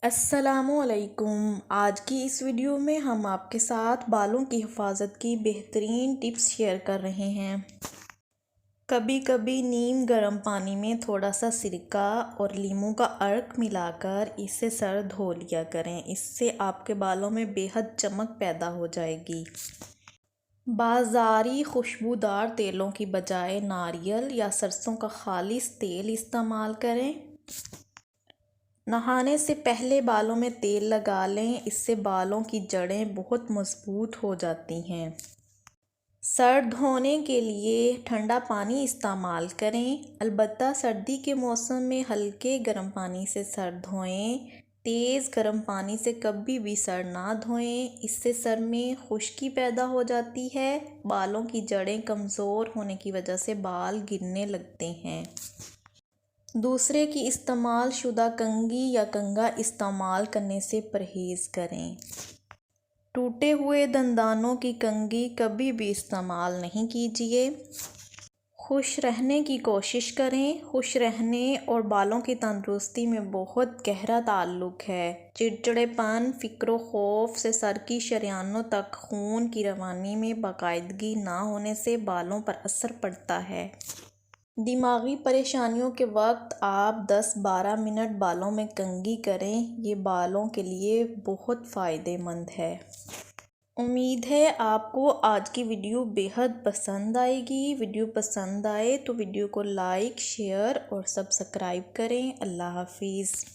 السلام علیکم۔ آج کی اس ویڈیو میں ہم آپ کے ساتھ بالوں کی حفاظت کی بہترین ٹپس شیئر کر رہے ہیں۔ کبھی کبھی نیم گرم پانی میں تھوڑا سا سرکہ اور لیموں کا عرق ملا کر اس سے سر دھو لیا کریں۔ اس سے آپ کے بالوں میں بے حد چمک پیدا ہو جائے گی۔ بازاری خوشبودار تیلوں کی بجائے ناریل یا سرسوں کا خالص تیل استعمال کریں۔ نہانے سے پہلے بالوں میں تیل لگا لیں، اس سے بالوں کی جڑیں بہت مضبوط ہو جاتی ہیں۔ سر دھونے کے لیے ٹھنڈا پانی استعمال کریں، البتہ سردی کے موسم میں ہلکے گرم پانی سے سر دھوئیں۔ تیز گرم پانی سے کبھی بھی سر نہ دھوئیں، اس سے سر میں خشکی پیدا ہو جاتی ہے۔ بالوں کی جڑیں کمزور ہونے کی وجہ سے بال گرنے لگتے ہیں۔ دوسرے کی استعمال شدہ کنگھی یا کنگھا استعمال کرنے سے پرہیز کریں۔ ٹوٹے ہوئے دندانوں کی کنگھی کبھی بھی استعمال نہیں کیجیے۔ خوش رہنے کی کوشش کریں۔ خوش رہنے اور بالوں کی تندرستی میں بہت گہرا تعلق ہے۔ چڑچڑے پن، فکر و خوف سے سر کی شریانوں تک خون کی روانی میں باقاعدگی نہ ہونے سے بالوں پر اثر پڑتا ہے۔ دماغی پریشانیوں کے وقت آپ 10-12 منٹ بالوں میں کنگھی کریں، یہ بالوں کے لیے بہت فائدہ مند ہے۔ امید ہے آپ کو آج کی ویڈیو بے حد پسند آئے گی۔ ویڈیو پسند آئے تو ویڈیو کو لائک، شیئر اور سبسکرائب کریں۔ اللہ حافظ۔